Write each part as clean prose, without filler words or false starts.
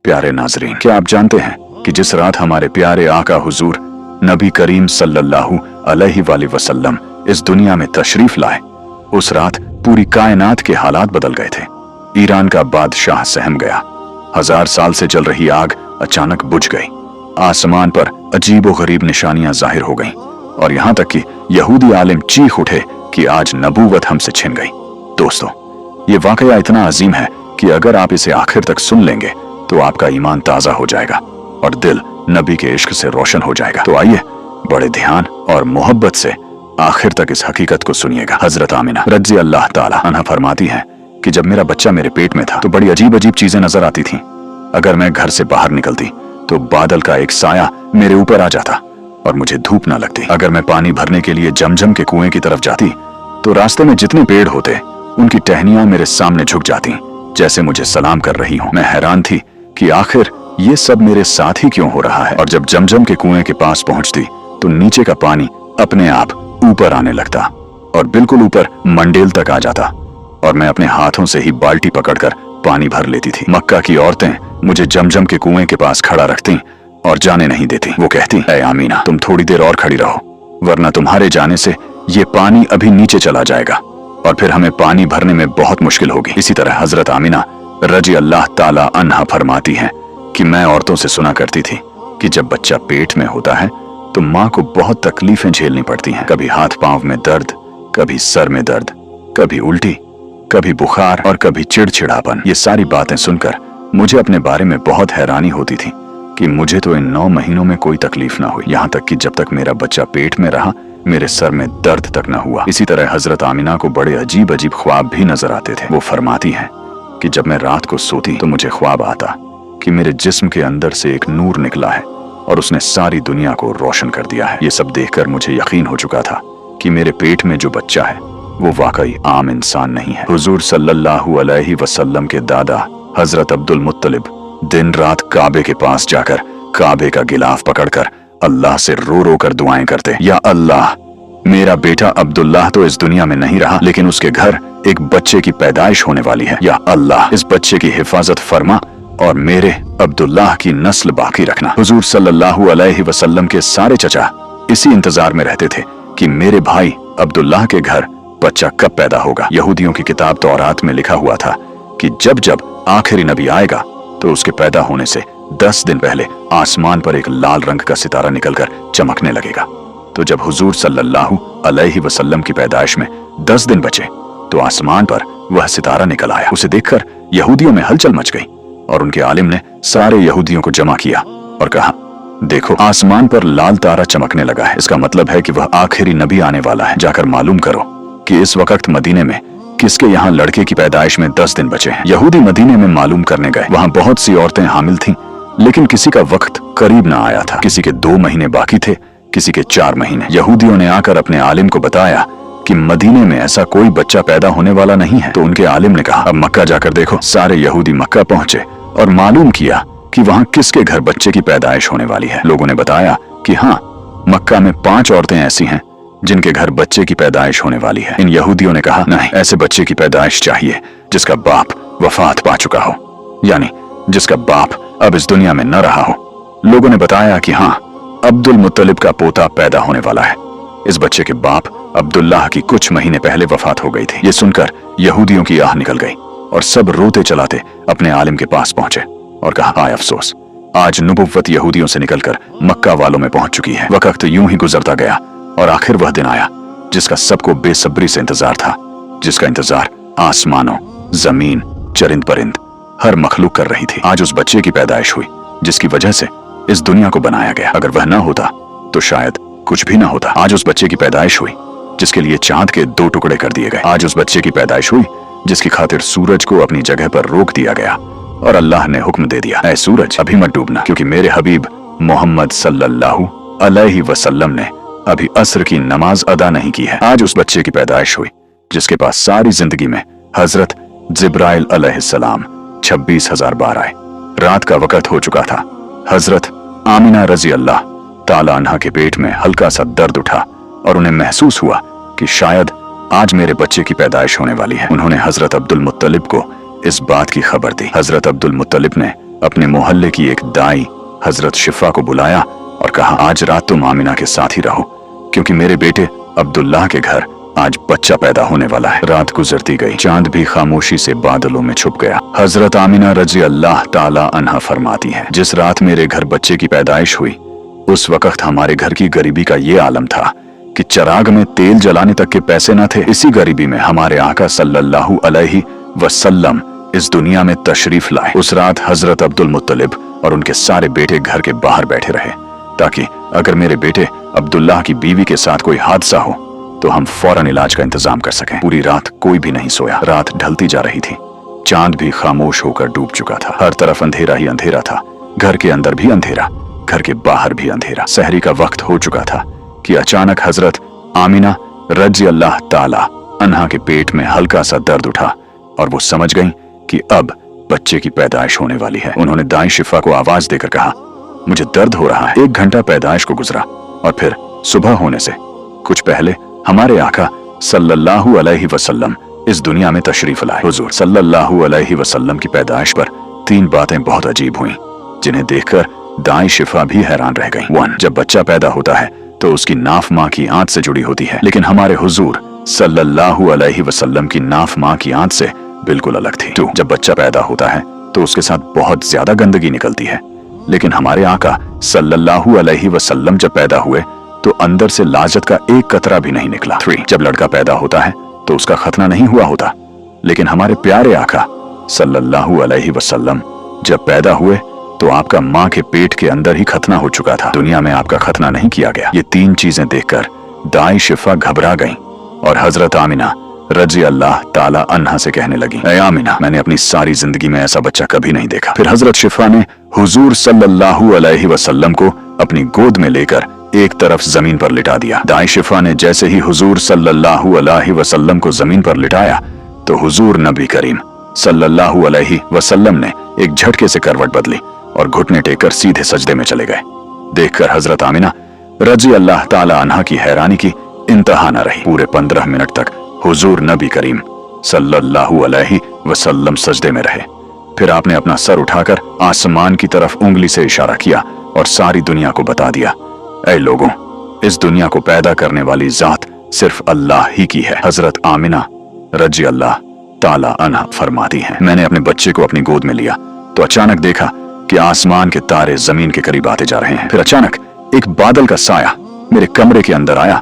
प्यारे नाजरीन, क्या आप जानते हैं कि जिस रात हमारे प्यारे आका हुजूर नबी करीम सल्लल्लाहु अलैहि वसल्लम इस दुनिया में तशरीफ लाए, उस रात पूरी कायनात के हालात बदल गए थे। ईरान का बादशाह सहम गया। 1000 साल से जल रही आग अचानक बुझ गई। आसमान पर अजीबोगरीब निशानियां जाहिर हो गईं और यहाँ तक कि यहूदी आलिम चीख उठे कि आज नबूवत हमसे छिन गई। दोस्तों, ये वाकया इतना अजीम है कि अगर आप इसे आखिर तक सुन लेंगे तो आपका ईमान ताजा हो जाएगा और दिल नबी के इश्क से रोशन हो जाएगा। तो आइए बड़े ध्यान और मोहब्बत से आखिर तक इस हकीकत को सुनिएगा। हजरत आमिना रज़ी अल्लाह ताला अन्हा फरमाती हैं कि जब मेरा बच्चा मेरे पेट में था तो बड़ी अजीब अजीब चीजें नजर आती थीं। अगर मैं घर से बाहर निकलती तो बादल का एक साया मेरे ऊपर आ जाता और मुझे धूप ना लगती। अगर मैं पानी भरने के लिए जमजम के कुएं की तरफ जाती तो रास्ते में जितने पेड़ होते उनकी टहनियां मेरे सामने झुक जाती, जैसे मुझे सलाम कर रही हूं। मैं हैरान थी कि आखिर ये सब मेरे साथ ही क्यों हो रहा है। और जब जमजम के कुएं के पास पहुंचती तो नीचे का पानी अपने आप ऊपर आने लगता और बिल्कुल ऊपर मंडेल तक आ जाता और मैं अपने हाथों से ही बाल्टी पकड़कर पानी भर लेती थी। मक्का की औरतें मुझे जमजम के कुएं के पास खड़ा रखती और जाने नहीं देती। वो कहती, ऐ आमीना, तुम थोड़ी देर और खड़ी रहो, वरना तुम्हारे जाने से ये पानी अभी नीचे चला जाएगा और फिर हमें पानी भरने में बहुत मुश्किल होगी। इसी तरह हजरत आमिना रज़ी अल्लाह ताला अन्हा फरमाती हैं कि मैं औरतों से सुना करती थी कि जब बच्चा पेट में होता है तो माँ को बहुत तकलीफें झेलनी पड़ती हैं। कभी हाथ पांव में दर्द, कभी सर में दर्द, कभी उल्टी, कभी बुखार और कभी चिड़चिड़ापन। ये सारी बातें सुनकर मुझे अपने बारे में बहुत हैरानी होती थी कि मुझे तो इन 9 महीनों में कोई तकलीफ ना हुई। यहाँ तक कि जब तक मेरा बच्चा पेट में रहा मेरे सर में दर्द तक न हुआ। इसी तरह हजरत आमिना को बड़े अजीब अजीब ख्वाब भी नजर आते थे। वो फरमाती हैं कि जब मैं रात को सोती तो मुझे ख्वाब आता कि मेरे जिस्म के अंदर से एक नूर निकला है और उसने सारी दुनिया को रोशन कर दिया है। ये सब देखकर मुझे यकीन हो चुका था कि मेरे पेट में जो बच्चा है वो वाकई आम इंसान नहीं है। हुजूर सल्लल्लाहु अलैहि वसल्लम के दादा हजरत अब्दुल मुत्तलिब दिन रात काबे के पास जाकर काबे का गिलाफ पकड़कर अल्लाह से रो रो कर दुआएं करते, या अल्लाह, मेरा बेटा अब्दुल्लाह तो इस दुनिया में नहीं रहा, लेकिन उसके घर एक बच्चे की पैदाइश होने वाली है। या अल्लाह, इस बच्चे की हिफाजत फरमा और मेरे अब्दुल्लाह की नस्ल बाकी रखना। हुजूर सल्लल्लाहु अलैहि वसल्लम के सारे चचा इसी इंतजार में रहते थे कि मेरे भाई अब्दुल्लाह के घर बच्चा कब पैदा होगा। यहूदियों की किताब तौरात में लिखा हुआ था कि जब जब आखिरी नबी आएगा तो उसके पैदा होने से 10 दिन पहले आसमान पर एक लाल रंग का सितारा निकलकर चमकने लगेगा। तो जब हुजूर सल्लल्लाहु अलैहि वसल्लम की पैदाइश में 10 दिन बचे तो आसमान पर वह सितारा निकल आया। उसे देखकर यहूदियों में हलचल मच गई और उनके आलिम ने सारे यहूदियों को जमा किया और कहा, देखो, आसमान पर लाल तारा चमकने लगा है, इसका मतलब है कि वह आखिरी नबी आने वाला है। जाकर मालूम करो कि इस वक्त मदीने में किसके यहाँ लड़के की पैदाइश में 10 दिन बचे हैं। यहूदी मदीने में मालूम करने गए। वहाँ बहुत सी औरतें हामिल थीं, लेकिन किसी का वक्त करीब ना आया था। किसी के 2 महीने बाकी थे, किसी के 4 महीने। यहूदियों ने आकर अपने आलिम को बताया कि मदीने में ऐसा कोई बच्चा पैदा होने वाला नहीं है। तो उनके आलिम ने कहा, अब मक्का जाकर देखो। सारे यहूदी मक्का पहुंचे और मालूम किया कि वहाँ किसके घर बच्चे की पैदाइश होने वाली है। लोगों ने बताया कि हाँ, मक्का में 5 औरतें ऐसी हैं जिनके घर बच्चे की पैदाइश होने वाली है। इन यहूदियों ने कहा, नहीं, ऐसे बच्चे की पैदाइश चाहिए जिसका बाप वफात पा चुका हो, यानी जिसका बाप अब इस दुनिया में न रहा हो। लोगों ने बताया कि हाँ, अब्दुल मुत्तलिब का पोता पैदा होने वाला है। इस बच्चे के बाप अब्दुल्लाह की कुछ महीने पहले वफात हो गई थी। ये सुनकर यहूदियों की आह निकल गई और सब रोते चलाते अपने आलिम के पास पहुंचे और कहा, हाय अफसोस, आज नबुव्वत यहूदियों से निकलकर मक्का वालों में पहुंच चुकी है। वक्त यूं ही गुजरता गया और आखिर वह दिन आया जिसका सबको बेसब्री से इंतजार था, जिसका इंतजार आसमानों, जमीन, चरिंद परिंद, हर मखलूक कर रही थी। आज उस बच्चे की पैदाइश हुई जिसकी वजह से इस दुनिया को बनाया गया। अगर वह न होता तो शायद कुछ भी न होता। आज उस बच्चे की पैदाइश हुई जिसके लिए चांद के 2 टुकड़े कर दिए गए। आज उस बच्चे की पैदाइश हुई जिसकी खातिर सूरज को अपनी जगह पर रोक दिया गया और अल्लाह ने हुक्म दे दिया, ऐ सूरज, अभी मत डूबना, क्योंकि मेरे हबीब मोहम्मद सल्लल्लाहु अलैहि वसल्लम ने अभी असर की नमाज अदा नहीं की है। आज उस बच्चे की पैदाइश हुई जिसके पास सारी जिंदगी में हजरत जिब्राइल अलैहिस्सलाम 26,000 बार आए। रात का वक्त हो चुका था। हजरत आमिना रज़ी अल्लाह ताला अन्हा के पेट में हल्का सा दर्द उठा और उन्हें महसूस हुआ कि शायद आज मेरे बच्चे की पैदाइश होने वाली है। उन्होंने हजरत अब्दुल मुत्तलिब को इस बात की खबर दी। हजरत अब्दुल मुत्तलिब ने अपने मोहल्ले की एक दाई हजरत शिफा को बुलाया और कहा, आज रात तुम आमिना के साथ ही रहो, क्योंकि मेरे बेटे अब्दुल्लाह के घर आज बच्चा पैदा होने वाला है। रात गुजरती गई, चांद भी खामोशी से बादलों में छुप गया। हजरत आमिना रजी अल्लाह ताला अन्हा फरमाती हैं, जिस रात मेरे घर बच्चे की पैदाइश हुई उस वक्त हमारे घर की गरीबी का ये आलम था कि चराग में तेल जलाने तक के पैसे न थे। इसी गरीबी में हमारे आका सल्लल्लाहु अलैहि वसल्लम इस दुनिया में तशरीफ लाए। उस रात हजरत अब्दुल मुत्तलिब और उनके सारे बेटे घर के बाहर बैठे रहे, ताकि अगर मेरे बेटे अब्दुल्लाह की बीवी के साथ कोई हादसा हो तो हम फौरन इलाज का इंतजाम कर सकें। पूरी रात कोई भी नहीं सोया। रात ढलती जा रही थी, चांद भी खामोश होकर डूब चुका था। हर तरफ अंधेरा ही अंधेरा था, घर के अंदर भी अंधेरा, घर के बाहर भी अंधेरा। सहरी का वक्त हो चुका था कि अचानक हजरत आमिना रजी अल्लाह ताला अन्हा के पेट में हल्का सा दर्द उठा और वो समझ गईं कि अब बच्चे की पैदाइश होने वाली है। उन्होंने दाई शिफा को आवाज देकर कहा, मुझे दर्द हो रहा है। 1 घंटा पैदाइश को गुजरा और फिर सुबह होने से कुछ पहले हमारे आका सल्लल्लाहु अलैहि वसल्लम इस दुनिया में तशरीफ लाए। हुजूर सल्लल्लाहु अलैहि वसल्लम की पैदाइश पर 3 बातें बहुत अजीब हुईं, जिन्हें देखकर दाई शिफा भी हैरान रह गईं। 1, जब बच्चा पैदा होता है तो उसकी नाफ माँ की आंत से जुड़ी होती है, लेकिन हमारे हुजूर सल्लल्लाहु अलैहि वसल्लम की नाफ माँ की आंत से बिल्कुल अलग थी। 2, जब बच्चा पैदा होता है तो उसके साथ बहुत ज्यादा गंदगी निकलती है, लेकिन हमारे आका सल्लल्लाहु अलैहि वसल्लम जब पैदा हुए तो अंदर से लाजत का एक कतरा भी नहीं निकला। 3, जब लड़का पैदा होता है तो उसका खतना नहीं हुआ होता, लेकिन हमारे प्यारे आका सल्लल्लाहु अलैहि वसल्लम जब पैदा हुए तो आपका माँ के पेट के अंदर ही खतना हो चुका था, दुनिया में आपका खतना नहीं किया गया। ये 3 चीजें देखकर दाई शिफा घबरा गईं और हजरत आमिना रजी अल्लाह ताला अन्हा से कहने लगी, ऐ आमिना, मैंने अपनी सारी जिंदगी में ऐसा बच्चा कभी नहीं देखा। फिर हजरत शिफा ने हुजूर सल्लल्लाहु अलैहि वसल्लम को अपनी गोद में लेकर एक तरफ जमीन पर लिटा दिया। दाई शिफा ने जैसे ही हुजूर सल्लल्लाहु अलैहि वसल्लम को जमीन पर लिटाया तो हुजूर नबी करीम सल्लल्लाहु अलैहि वसल्लम ने एक झटके से करवट बदली और घुटने टेककर सीधे सजदे में चले गए। देखकर हजरत आमिना रजी अल्लाह ताला अन्हा की हैरानी की इंतहा न रही। पूरे 15 मिनट तक हुजूर नबी करीम सल्लल्लाहु अलैहि वसल्लम सजदे में रहे। फिर आपने अपना सर उठाकर आसमान की तरफ उंगली से इशारा किया और सारी दुनिया को बता दिया, ऐ लोगों, इस दुनिया को पैदा करने वाली जात सिर्फ अल्लाह ही की है। हजरत आमिना रजी अल्लाह ताला अन्हा फरमाती हैं, मैंने अपने बच्चे को अपनी गोद में लिया तो अचानक देखा कि आसमान के तारे जमीन के करीब आते जा रहे हैं। फिर अचानक एक बादल का साया मेरे कमरे के अंदर आया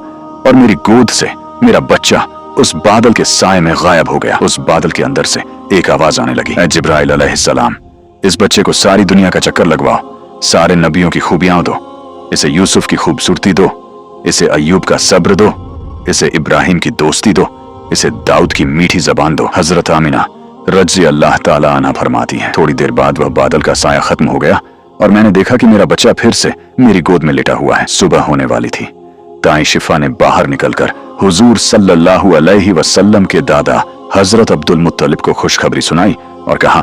और मेरी गोद से मेरा बच्चा उस बादल के साए में गायब हो गया। उस बादल के अंदर से एक आवाज आने लगी, ऐ जिब्राइल अलैहिस्सलाम, इस बच्चे को सारी दुनिया का चक्कर लगवाओ, सारे नबियों की खूबियां दो, इसे यूसुफ की खूबसूरती दो, इसे अय्यूब का सब्र दो, इसे इब्राहिम की दोस्ती दो, इसे दाऊद की मीठी जबान दो। हजरत आमिना रजी अल्लाह ताला अन्हा फरमाती हैं, थोड़ी देर बाद वह बादल का साया खत्म हो गया और मैंने देखा कि मेरा बच्चा फिर से मेरी गोद में लेटा हुआ है। सुबह होने वाली थी। दाई शिफा ने बाहर निकलकर हुजूर सल्लल्लाहु अलैहि वसल्लम के दादा हजरत अब्दुल मुत्तलिब को खुशखबरी सुनाई और कहा,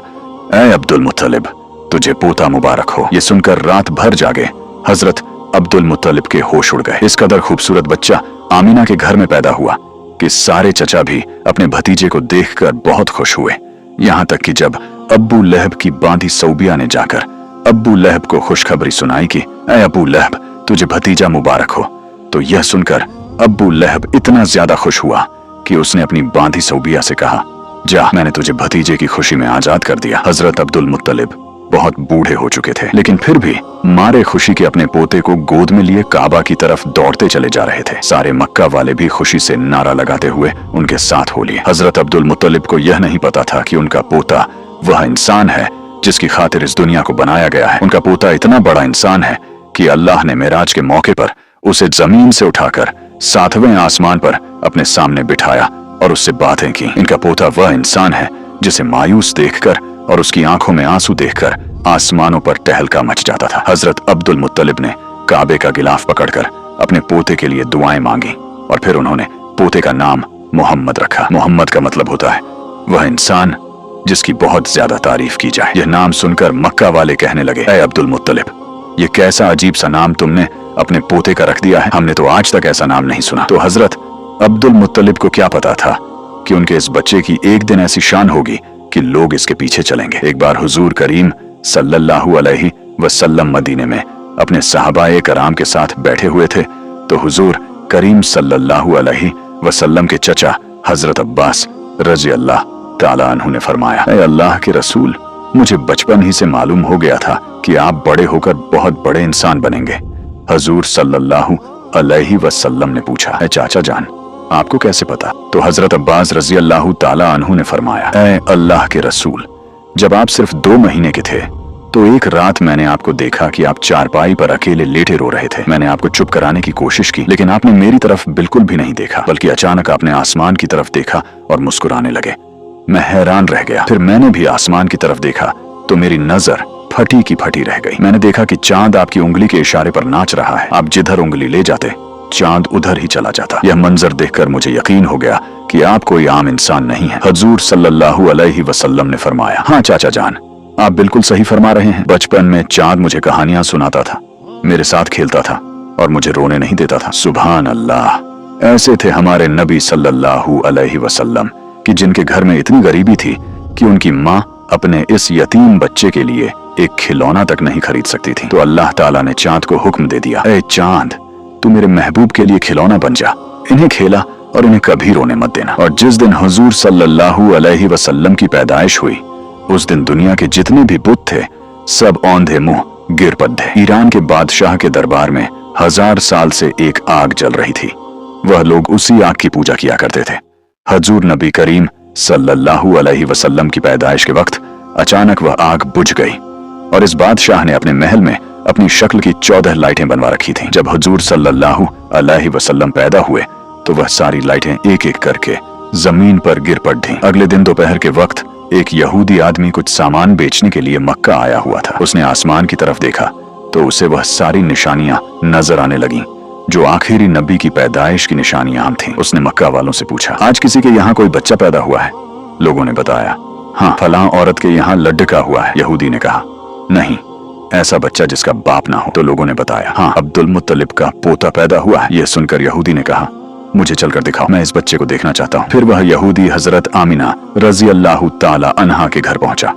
ऐ अब्दुल मुत्तलिब, तुझे पोता मुबारक हो। ये सुनकर रात भर जागे हजरत अब्दुल मुत्तलिब के होश उड़ गए। इस कदर खूबसूरत बच्चा आमिना के घर में पैदा हुआ कि सारे चचा भी अपने भतीजे को देखकर बहुत खुश हुए। यहाँ तक कि जब अब्बू लहब की बांधी सौबिया ने जाकर अब्बू लहब को खुशखबरी सुनाई कि ऐ अब्बू लहब, तुझे भतीजा मुबारक हो, तो यह सुनकर अब्बू लहब इतना ज्यादा खुश हुआ कि उसने अपनी बांधी सौबिया से कहा, जा, मैंने तुझे भतीजे की खुशी में आजाद कर दिया। हजरत अब्दुल मुत्तलिब बहुत बूढ़े हो चुके थे, लेकिन फिर भी मारे खुशी के अपने पोते को गोद में लिए काबा की तरफ दौड़ते चले जा रहे थे। सारे मक्का वाले भी खुशी से नारा लगाते हुए उनके साथ हो लिए। हजरत अब्दुल मुत्तलिब को यह नहीं पता था कि उनका पोता वह इंसान है जिसकी खातिर इस दुनिया को बनाया गया है। उनका पोता इतना बड़ा इंसान है कि अल्लाह ने मेराज के मौके पर उसे जमीन से उठाकर 7वें आसमान पर अपने सामने बिठाया और उससे बातें की। इनका पोता वह इंसान है जिसे मायूस देखकर और उसकी आंखों में आंसू देखकर आसमानों पर टहलका मच जाता था। हजरत अब्दुल मुत्तलिब ने काबे का गिलाफ पकड़कर अपने पोते के लिए दुआएं मांगी और फिर उन्होंने पोते का नाम मोहम्मद रखा। मोहम्मद का मतलब होता है वह इंसान जिसकी बहुत ज्यादा तारीफ की जाए। यह नाम सुनकर मक्का वाले कहने लगे, ऐ अब्दुल मुत्तलिब, ये कैसा अजीब सा नाम तुमने अपने पोते का रख दिया है, हमने तो आज तक ऐसा नाम नहीं सुना। तो हजरत अब्दुल मुत्तलिब को क्या पता था कि उनके इस बच्चे की एक दिन ऐसी शान होगी कि लोग इसके पीछे चलेंगे। एक बार हुजूर करीम सल्लल्लाहु अलैहि वसल्लम मदीने में अपने सहाबाए कराम के साथ बैठे हुए थे तो हुजूर करीम सल्लल्लाहु अलैहि वसल्लम के चचा हजरत अब्बास रजी अल्लाह ताला अन्हु ने फरमाया, ऐ अल्लाह के रसूल, मुझे बचपन ही से मालूम हो गया था कि आप बड़े होकर बहुत बड़े इंसान बनेंगे। हुजूर सल्लल्लाहु अलैहि वसल्लम ने पूछा, ऐ चाचा जान, आपको कैसे पता? तो हजरत अब्बास रजी अल्लाह ताला अन्हु ने फरमाया, ऐ अल्लाह के रसूल, जब आप सिर्फ 2 महीने के थे तो एक रात मैंने आपको देखा कि आप चारपाई पर अकेले लेटे रो रहे थे। मैंने आपको चुप कराने की कोशिश की, लेकिन आपने मेरी तरफ बिल्कुल भी नहीं देखा, बल्कि अचानक आपने आसमान की तरफ देखा और मुस्कुराने लगे। मैं हैरान रह गया। फिर मैंने भी आसमान की तरफ देखा तो मेरी नजर फटी की फटी रह गई। मैंने देखा कि चांद आपकी उंगली के इशारे पर नाच रहा है। आप जिधर उंगली ले जाते चांद उधर ही चला जाता। यह मंजर देखकर मुझे यकीन हो गया कि आप कोई आम इंसान नहीं है। हुजूर सल्लल्लाहु अलैहि वसल्लम ने फरमाया, हाँ चाचा जान, आप बिल्कुल सही फरमा रहे हैं। बचपन में चांद मुझे कहानियां सुनाता था, मेरे साथ खेलता था और मुझे रोने नहीं देता था। सुभान अल्लाह, ऐसे थे हमारे नबी सल्लल्लाहु अलैहि वसल्लम कि जिनके घर में इतनी गरीबी थी कि उनकी माँ अपने इस यतीम बच्चे के लिए एक खिलौना तक नहीं खरीद सकती थी। तो अल्लाह ताला ने चांद को हुक्म दे दिया, ऐ चांद, तू मेरे महबूब के लिए खिलौना बन जा, इन्हें खेला और इन्हें कभी रोने मत देना। और जिस दिन हुजूर सल्लल्लाहु अलैहि वसल्लम की पैदाइश हुई उस दिन दुनिया के जितने भी बुत थे सब औंधे मुंह गिर पड़े। ईरान के बादशाह के दरबार में 1000 साल से एक आग जल रही थी। वह लोग उसी आग की पूजा किया करते थे। हुजूर नबी करीम सल्लल्लाहु अलैहि वसल्लम की पैदाइश के वक्त अचानक वह आग बुझ गई और इस बादशाह ने अपने महल में अपनी शक्ल की 14 लाइटें बनवा रखी थीं। जब हुजूर सल्लल्लाहु अलैहि वसल्लम पैदा हुए तो वह सारी लाइटें एक एक करके जमीन पर गिर पड़ी। अगले दिन दोपहर के वक्त एक यहूदी आदमी कुछ सामान बेचने के लिए मक्का आया हुआ था। उसने आसमान की तरफ देखा तो उसे वह सारी निशानियां नजर आने लगीं जो आखिरी नबी की पैदाइश की निशानियां थीं। उसने मक्का वालों से पूछा, आज किसी के यहाँ कोई बच्चा पैदा हुआ है? लोगों ने बताया, हाँ, फलां औरत के यहाँ लड़का हुआ है। यहूदी ने कहा, नहीं, ऐसा बच्चा जिसका बाप ना हो। तो लोगों ने बताया, हाँ, अब्दुल मुत्तलिब का पोता पैदा हुआ है। यह सुनकर यहूदी ने कहा, मुझे चलकर दिखाओ, मैं इस बच्चे को देखना चाहता हूँ। फिर वह यहूदी हजरत आमिना रजी अल्लाह ताला अन्हा के घर पहुंचा।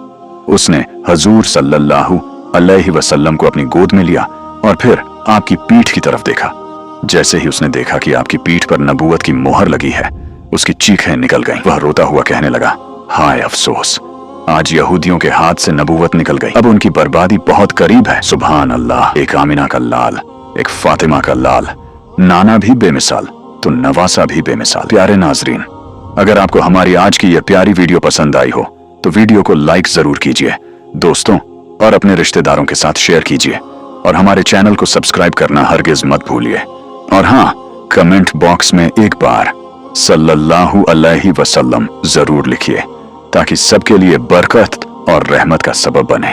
उसने हुजूर सल्लल्लाहु अलैहि वसल्लम को अपनी गोद में लिया और फिर आपकी पीठ की तरफ देखा। जैसे ही उसने देखा कि आपकी पीठ पर नबूवत की मोहर लगी है, उसकी चीखें निकल गईं। वह रोता हुआ कहने लगा, हाय अफसोस, आज यहूदियों के हाथ से नबूवत निकल गई। अब उनकी बर्बादी बहुत करीब है। सुभान अल्लाह, एक आमिना का लाल, एक फातिमा का लाल, नाना भी बेमिसाल तो नवासा भी बेमिसाल। प्यारे नाजरीन, अगर आपको हमारी आज की यह प्यारी वीडियो पसंद आई हो तो वीडियो को लाइक जरूर कीजिए, दोस्तों और अपने रिश्तेदारों के साथ शेयर कीजिए और हमारे चैनल को सब्सक्राइब करना हरगिज मत भूलिए। और हाँ, कमेंट बॉक्स में एक बार सल्लल्लाहु अलैहि वसल्लम जरूर लिखिए ताकि सबके लिए बरकत और रहमत का सबब बने।